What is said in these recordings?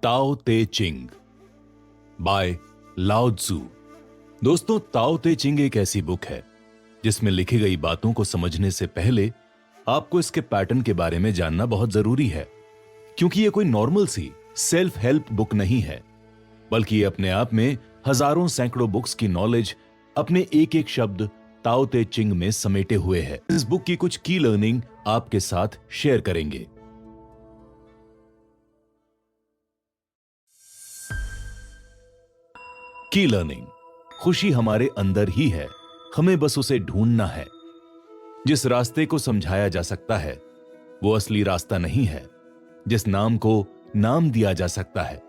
ताओ ते चिंग बाय लाओ त्सू। दोस्तों, ताओ ते चिंग एक ऐसी बुक है जिसमें लिखी गई बातों को समझने से पहले आपको इसके पैटर्न के बारे में जानना बहुत जरूरी है, क्योंकि ये कोई नॉर्मल सी सेल्फ हेल्प बुक नहीं है, बल्कि ये अपने आप में हजारों सैकड़ों बुक्स की नॉलेज अपने एक एक शब्द ताओ ते चिंग में समेटे हुए है। इस बुक की कुछ की लर्निंग आपके साथ शेयर करेंगे। की लर्निंग। खुशी हमारे अंदर ही है, हमें बस उसे ढूंढना है। जिस रास्ते को समझाया जा सकता है वो असली रास्ता नहीं है। जिस नाम को नाम दिया जा सकता है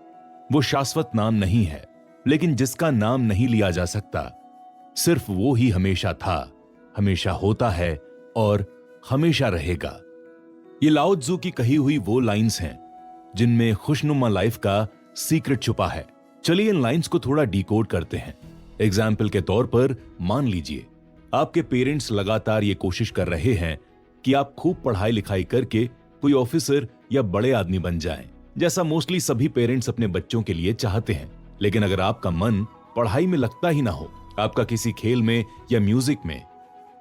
वो शाश्वत नाम नहीं है। लेकिन जिसका नाम नहीं लिया जा सकता, सिर्फ वो ही हमेशा था, हमेशा होता है और हमेशा रहेगा। ये लाओ त्सू की कही हुई वो लाइंस हैं जिनमें खुशनुमा लाइफ का सीक्रेट छुपा है। चलिए इन लाइंस को थोड़ा डिकोड करते हैं। एग्जाम्पल के तौर पर मान लीजिए आपके पेरेंट्स लगातार ये कोशिश कर रहे हैं कि आप खूब पढ़ाई लिखाई करके कोई ऑफिसर या बड़े आदमी बन जाएं, जैसा मोस्टली सभी पेरेंट्स अपने बच्चों के लिए चाहते हैं। लेकिन अगर आपका मन पढ़ाई में लगता ही ना हो, आपका किसी खेल में या म्यूजिक में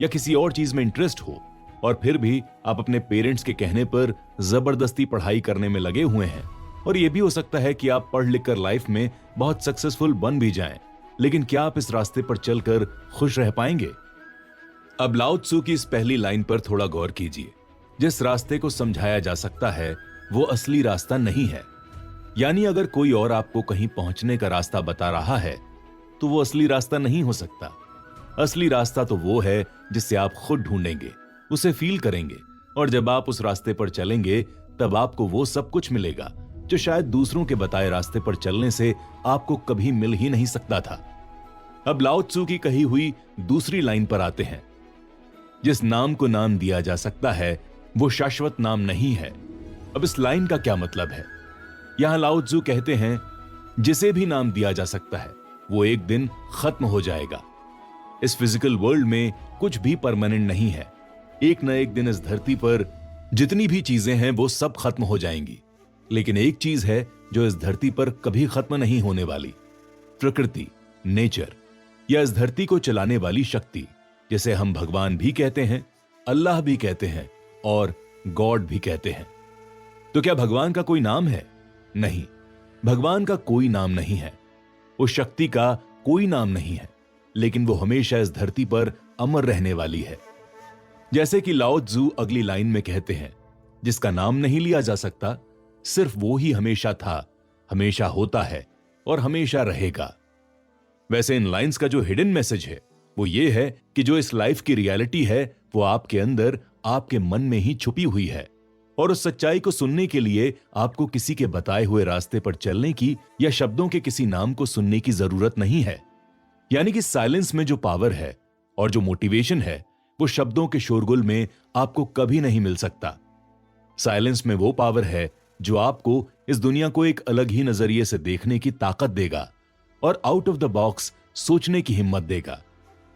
या किसी और चीज में इंटरेस्ट हो, और फिर भी आप अपने पेरेंट्स के कहने पर जबरदस्ती पढ़ाई करने में लगे हुए हैं, और यह भी हो सकता है कि आप पढ़ लिख कर लाइफ में बहुत सक्सेसफुल बन भी जाएं, लेकिन क्या आप इस रास्ते पर चलकर खुश रह पाएंगे? अब लाओ त्सू की इस पहली लाइन पर थोड़ा गौर कीजिए। जिस रास्ते को समझाया जा सकता है वो असली रास्ता नहीं है। यानी अगर कोई और आपको कहीं पहुंचने का रास्ता बता रहा है तो वो असली रास्ता नहीं हो सकता। असली रास्ता तो वो है जिससे आप खुद ढूंढेंगे, उसे फील करेंगे, और जब आप उस रास्ते पर चलेंगे तब आपको वो सब कुछ मिलेगा जो शायद दूसरों के बताए रास्ते पर चलने से आपको कभी मिल ही नहीं सकता था। अब लाओ त्सू की कही हुई दूसरी लाइन पर आते हैं। जिस नाम को नाम दिया जा सकता है वो शाश्वत नाम नहीं है। अब इस लाइन का क्या मतलब है? यहां लाओ त्सू कहते हैं जिसे भी नाम दिया जा सकता है वो एक दिन खत्म हो जाएगा। इस फिजिकल वर्ल्ड में कुछ भी परमानेंट नहीं है। एक न एक दिन इस धरती पर जितनी भी चीजें हैं वो सब खत्म हो जाएंगी, लेकिन एक चीज है जो इस धरती पर कभी खत्म नहीं होने वाली, प्रकृति, नेचर, या इस धरती को चलाने वाली शक्ति, जिसे हम भगवान भी कहते हैं, अल्लाह भी कहते हैं और गॉड भी कहते हैं। तो क्या भगवान का कोई नाम है? नहीं, भगवान का कोई नाम नहीं है। उस शक्ति का कोई नाम नहीं है, लेकिन वो हमेशा इस धरती पर अमर रहने वाली है। जैसे कि लाओ त्सू अगली लाइन में कहते हैं, जिसका नाम नहीं लिया जा सकता, सिर्फ वो ही हमेशा था, हमेशा होता है और हमेशा रहेगा। वैसे इन लाइंस का जो हिडन मैसेज है वो ये है कि जो इस लाइफ की रियलिटी है वो आपके अंदर, आपके मन में ही छुपी हुई है, और उस सच्चाई को सुनने के लिए आपको किसी के बताए हुए रास्ते पर चलने की या शब्दों के किसी नाम को सुनने की जरूरत नहीं है। यानी कि साइलेंस में जो पावर है और जो मोटिवेशन है वो शब्दों के शोरगुल में आपको कभी नहीं मिल सकता। साइलेंस में वो पावर है जो आपको इस दुनिया को एक अलग ही नजरिए से देखने की ताकत देगा और आउट ऑफ द बॉक्स सोचने की हिम्मत देगा।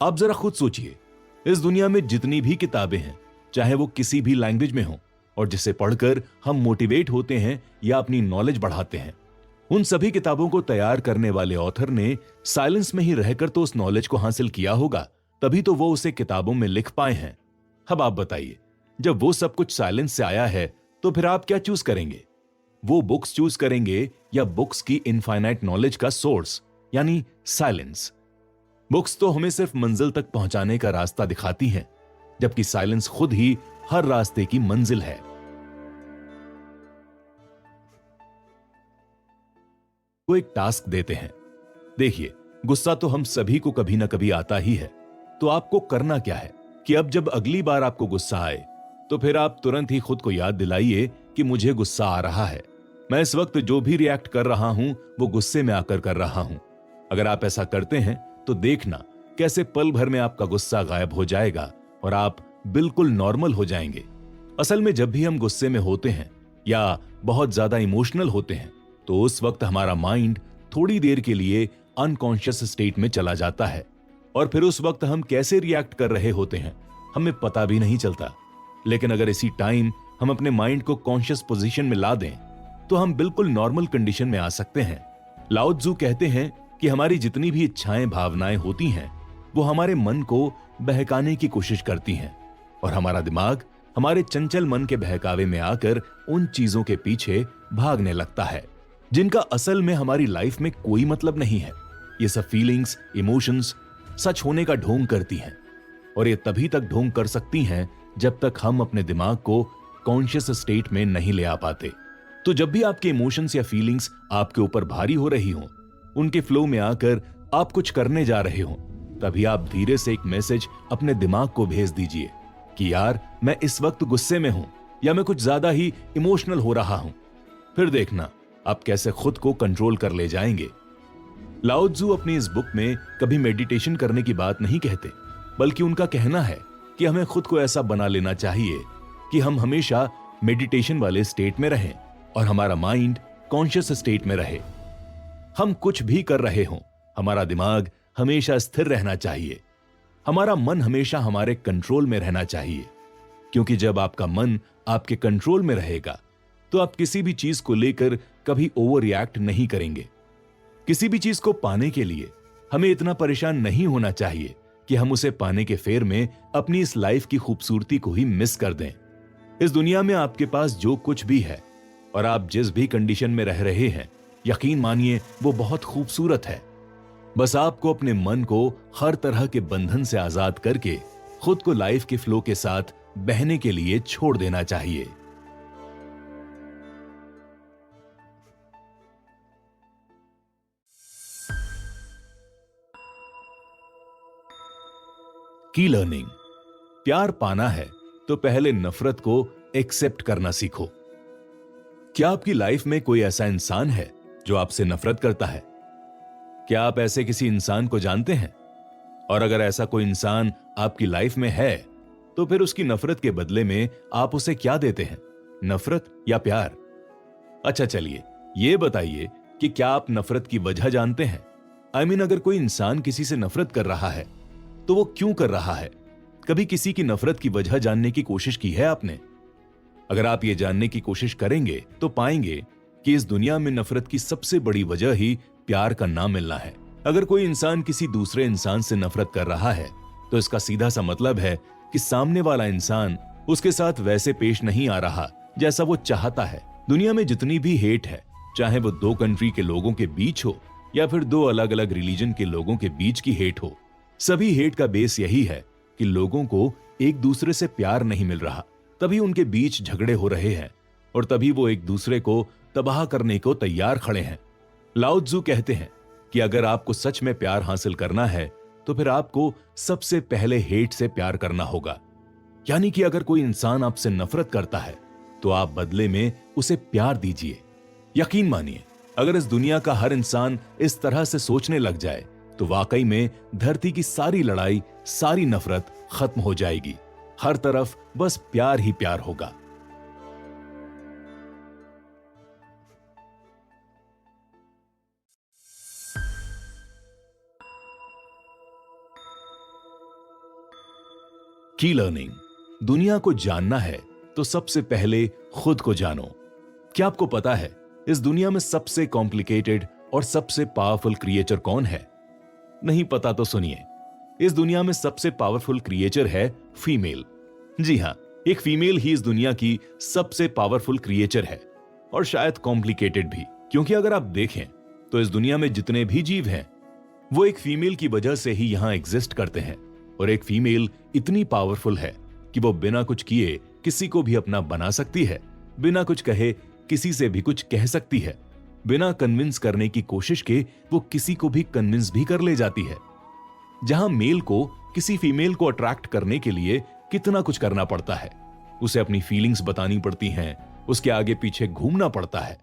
आप जरा खुद सोचिए, इस दुनिया में जितनी भी किताबें हैं, चाहे वो किसी भी लैंग्वेज में हो, और जिसे पढ़कर हम मोटिवेट होते हैं या अपनी नॉलेज बढ़ाते हैं, उन सभी किताबों को तैयार करने वाले ऑथर ने साइलेंस में ही रहकर तो उस नॉलेज को हासिल किया होगा, तभी तो वो उसे किताबों में लिख पाए हैं। अब आप बताइए, जब वो सब कुछ साइलेंस से आया है तो फिर आप क्या चूज करेंगे? वो बुक्स चूज करेंगे या बुक्स की इनफाइनाइट नॉलेज का सोर्स यानी साइलेंस? बुक्स तो हमें सिर्फ मंजिल तक पहुंचाने का रास्ता दिखाती हैं, जबकि साइलेंस खुद ही हर रास्ते की मंजिल है। वो एक टास्क देते हैं। देखिए, गुस्सा तो हम सभी को कभी ना कभी आता ही है, तो आपको करना क्या है कि अब जब अगली बार आपको गुस्सा आए तो फिर आप तुरंत ही खुद को याद दिलाइए कि मुझे गुस्सा आ रहा है, मैं इस वक्त जो भी रिएक्ट कर रहा हूं वो गुस्से में आकर कर रहा हूं। अगर आप ऐसा करते हैं तो देखना कैसे पल भर में आपका गुस्सा गायब हो जाएगा और आप बिल्कुल नॉर्मल हो जाएंगे। असल में जब भी हम गुस्से में होते हैं या बहुत ज्यादा इमोशनल होते हैं तो उस वक्त हमारा माइंड थोड़ी देर के लिए अनकॉन्शियस स्टेट में चला जाता है, और फिर उस वक्त हम कैसे रिएक्ट कर रहे होते हैं हमें पता भी नहीं चलता। लेकिन अगर इसी टाइम हम अपने माइंड को कॉन्शियस पोजीशन में ला दें तो हम बिल्कुल नॉर्मल कंडीशन में आ सकते हैं। लाओ त्जू कहते हैं कि हमारी जितनी भी इच्छाएं भावनाएं होती हैं वो हमारे मन को बहकाने की कोशिश करती हैं और हमारा दिमाग हमारे चंचल मन के बहकावे में आकर उन चीजों के पीछे भागने लगता है जिनका असल में हमारी लाइफ में कोई मतलब नहीं है। ये सब फीलिंग्स, इमोशंस सच होने का ढोंग करती हैं और ये तभी तक ढोंग कर सकती हैं जब तक हम अपने दिमाग को कॉन्शियस स्टेट में नहीं ले आ पाते। तो जब भी आपके इमोशंस या फीलिंग्स आपके ऊपर भारी हो रही हों, उनके फ्लो में आकर आप कुछ करने जा रहे हों, तभी आप धीरे से एक मैसेज अपने दिमाग को भेज दीजिए कि यार मैं इस वक्त गुस्से में हूं या मैं कुछ ज्यादा ही इमोशनल हो रहा हूं। फिर देखना आप कैसे खुद को कंट्रोल कर ले जाएंगे। लाओ त्जू अपनी इस बुक में कभी मेडिटेशन करने की बात नहीं कहते, बल्कि उनका कहना है कि हमें खुद को ऐसा बना लेना चाहिए कि हम हमेशा मेडिटेशन वाले स्टेट में रहें और हमारा माइंड कॉन्शियस स्टेट में रहे। हम कुछ भी कर रहे हों, हमारा दिमाग हमेशा स्थिर रहना चाहिए, हमारा मन हमेशा हमारे कंट्रोल में रहना चाहिए, क्योंकि जब आपका मन आपके कंट्रोल में रहेगा तो आप किसी भी चीज को लेकर कभी ओवर रिएक्ट नहीं करेंगे। किसी भी चीज को पाने के लिए हमें इतना परेशान नहीं होना चाहिए कि हम उसे पाने के फेर में अपनी इस लाइफ की खूबसूरती को ही मिस कर दें। इस दुनिया में आपके पास जो कुछ भी है और आप जिस भी कंडीशन में रह रहे हैं, यकीन मानिए वो बहुत खूबसूरत है। बस आपको अपने मन को हर तरह के बंधन से आजाद करके खुद को लाइफ के फ्लो के साथ बहने के लिए छोड़ देना चाहिए। की लर्निंग। प्यार पाना है तो पहले नफरत को एक्सेप्ट करना सीखो। क्या आपकी लाइफ में कोई ऐसा इंसान है जो आपसे नफरत करता है? क्या आप ऐसे किसी इंसान को जानते हैं? और अगर ऐसा कोई इंसान आपकी लाइफ में है तो फिर उसकी नफरत के बदले में आप उसे क्या देते हैं, नफरत या प्यार? अच्छा चलिए ये बताइए कि क्या आप नफरत की वजह जानते हैं? अगर कोई इंसान किसी से नफरत कर रहा है तो वो क्यों कर रहा है? कभी किसी की नफरत की वजह जानने की कोशिश की है आपने? अगर आप ये जानने की कोशिश करेंगे तो पाएंगे कि इस दुनिया में नफरत की सबसे बड़ी वजह ही प्यार का ना मिलना है। अगर कोई इंसान किसी दूसरे इंसान से नफरत कर रहा है तो इसका सीधा सा मतलब है कि सामने वाला इंसान उसके साथ वैसे पेश नहीं आ रहा जैसा वो चाहता है। दुनिया में जितनी भी हेट है, चाहे वो दो कंट्री के लोगों के बीच हो या फिर दो अलग अलग रिलीजन के लोगों के बीच की हेट हो, सभी हेट का बेस यही है कि लोगों को एक दूसरे से प्यार नहीं मिल रहा, तभी उनके बीच झगड़े हो रहे हैं और तभी वो एक दूसरे को तबाह करने को तैयार खड़े हैं। लाओ त्जू कहते हैं कि अगर आपको सच में प्यार हासिल करना है तो फिर आपको सबसे पहले हेट से प्यार करना होगा। यानी कि अगर कोई इंसान आपसे नफरत करता है तो आप बदले में उसे प्यार दीजिए। यकीन मानिए, अगर इस दुनिया का हर इंसान इस तरह से सोचने लग जाए तो वाकई में धरती की सारी लड़ाई, सारी नफरत खत्म हो जाएगी। हर तरफ बस प्यार ही प्यार होगा। की लर्निंग। दुनिया को जानना है तो सबसे पहले खुद को जानो। क्या आपको पता है इस दुनिया में सबसे कॉम्प्लिकेटेड और सबसे पावरफुल क्रिएचर कौन है? नहीं पता तो सुनिए, इस दुनिया में सबसे पावरफुल क्रिएचर है फीमेल। जी हां, एक फीमेल ही इस दुनिया की सबसे पावरफुल क्रिएचर है और शायद कॉम्प्लिकेटेड भी, क्योंकि अगर आप देखें तो इस दुनिया में जितने भी जीव हैं वो एक फीमेल की वजह से ही यहां एग्जिस्ट करते हैं। और एक फीमेल इतनी पावरफुल है कि वो बिना कुछ किए किसी को भी अपना बना सकती है, बिना कुछ कहे किसी से भी कुछ कह सकती है, बिना कन्विंस करने की कोशिश के वो किसी को भी कन्विंस भी कर ले जाती है। जहां मेल को किसी फीमेल को अट्रैक्ट करने के लिए कितना कुछ करना पड़ता है, उसे अपनी फीलिंग्स बतानी पड़ती हैं, उसके आगे पीछे घूमना पड़ता है,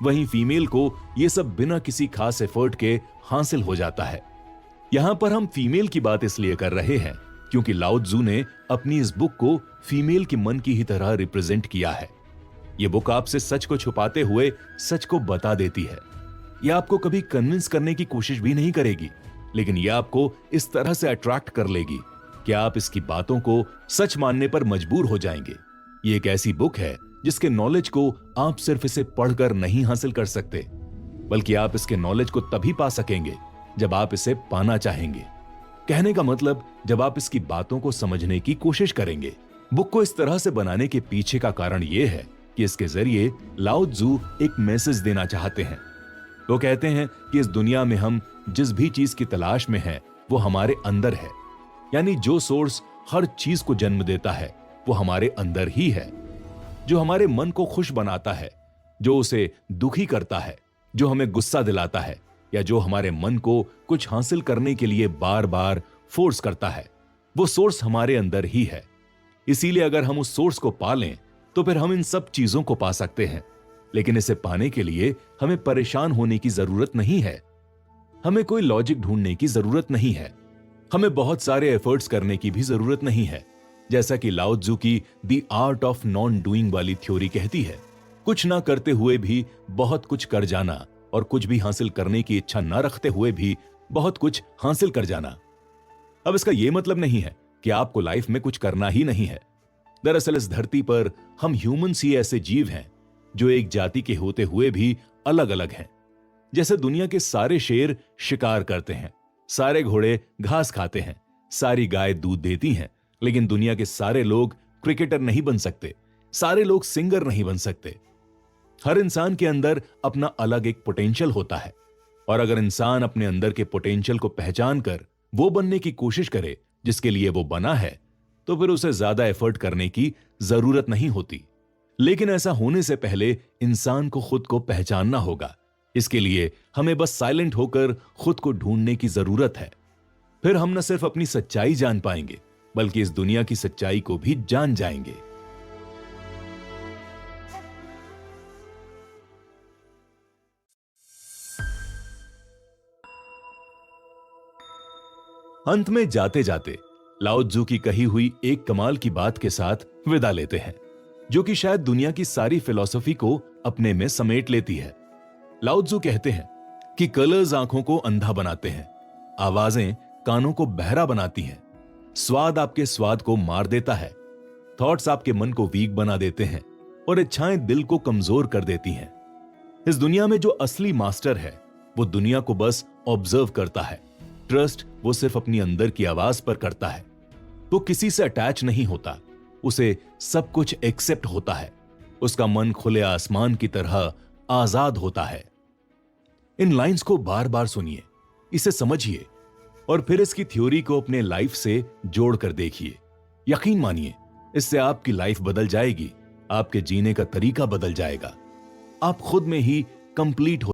वहीं फीमेल को यह सब बिना किसी खास एफर्ट के हासिल हो जाता है। यहां पर हम फीमेल की बात इसलिए कर रहे हैं क्योंकि लाओ त्जू ने अपनी इस बुक को फीमेल के मन की ही तरह रिप्रेजेंट किया है। यह बुक आपसे सच को छुपाते हुए सच को बता देती है। यह आपको कभी कन्विंस करने की कोशिश भी नहीं करेगी, लेकिन यह आपको इस तरह से अट्रैक्ट कर लेगी कि आप इसकी बातों को सच मानने पर मजबूर हो जाएंगे। ये एक ऐसी बुक है जिसके नॉलेज को आप सिर्फ इसे पढ़कर नहीं हासिल कर सकते, बल्कि आप इसके नॉलेज को तभी पा सकेंगे जब आप इसे पाना चाहेंगे। कहने का मतलब, जब आप इसकी बातों को समझने की कोशिश करेंगे। बुक को इस तरह से बनाने के पीछे का कारण यह है कि इसके जरिए लाओ त्जू एक मैसेज देना चाहते हैं। वो कहते हैं कि इस दुनिया में हम जिस भी चीज की तलाश में हैं, वो हमारे अंदर है। यानी जो सोर्स हर चीज को जन्म देता है वो हमारे अंदर ही है। जो हमारे मन को खुश बनाता है, जो उसे दुखी करता है, जो हमें गुस्सा दिलाता है, या जो हमारे मन को कुछ हासिल करने के लिए बार बार फोर्स करता है, वो सोर्स हमारे अंदर ही है। इसीलिए अगर हम उस सोर्स को पा लें तो फिर हम इन सब चीजों को पा सकते हैं। लेकिन इसे पाने के लिए हमें परेशान होने की जरूरत नहीं है। हमें कोई लॉजिक ढूंढने की जरूरत नहीं है। हमें बहुत सारे एफर्ट्स करने की भी जरूरत नहीं है। जैसा कि लाओ त्जू की the art of non doing वाली थ्योरी कहती है, कुछ ना करते हुए भी बहुत कुछ कर जाना, और कुछ भी हासिल करने की इच्छा न रखते हुए भी बहुत कुछ हासिल कर जाना। अब इसका यह मतलब नहीं है कि आपको लाइफ में कुछ करना ही नहीं है। दरअसल इस धरती पर हम ह्यूमंस ही ऐसे जीव हैं जो एक जाति के होते हुए भी अलग अलग हैं। जैसे दुनिया के सारे शेर शिकार करते हैं, सारे घोड़े घास खाते हैं, सारी गाय दूध देती हैं, लेकिन दुनिया के सारे लोग क्रिकेटर नहीं बन सकते, सारे लोग सिंगर नहीं बन सकते। हर इंसान के अंदर अपना अलग एक पोटेंशियल होता है, और अगर इंसान अपने अंदर के पोटेंशियल को पहचान कर वो बनने की कोशिश करे जिसके लिए वो बना है, तो फिर उसे ज्यादा एफर्ट करने की जरूरत नहीं होती। लेकिन ऐसा होने से पहले इंसान को खुद को पहचानना होगा। इसके लिए हमें बस साइलेंट होकर खुद को ढूंढने की जरूरत है। फिर हम न सिर्फ अपनी सच्चाई जान पाएंगे, बल्कि इस दुनिया की सच्चाई को भी जान जाएंगे। अंत में जाते जाते लाओ त्जू की कही हुई एक कमाल की बात के साथ विदा लेते हैं, जो कि शायद दुनिया की सारी फिलॉसफी को अपने में समेट लेती है। लाओ त्जू कहते हैं कि कलर्स आंखों को अंधा बनाते हैं, आवाजें कानों को बहरा बनाती हैं, स्वाद आपके स्वाद को मार देता है, थॉट्स आपके मन को वीक बना देते हैं, और इच्छाएं दिल को कमजोर कर देती हैं। इस दुनिया में जो असली मास्टर है वो दुनिया को बस ऑब्जर्व करता है। ट्रस्ट वो सिर्फ अपनी अंदर की आवाज पर करता है। वो किसी से अटैच नहीं होता, उसे सब कुछ एक्सेप्ट होता है। उसका मन खुले आसमान की तरह आजाद होता है। इन लाइंस को बार बार सुनिए, इसे समझिए, और फिर इसकी थ्योरी को अपने लाइफ से जोड़कर देखिए। यकीन मानिए, इससे आपकी लाइफ बदल जाएगी, आपके जीने का तरीका बदल जाएगा। आप खुद में ही कंप्लीट हो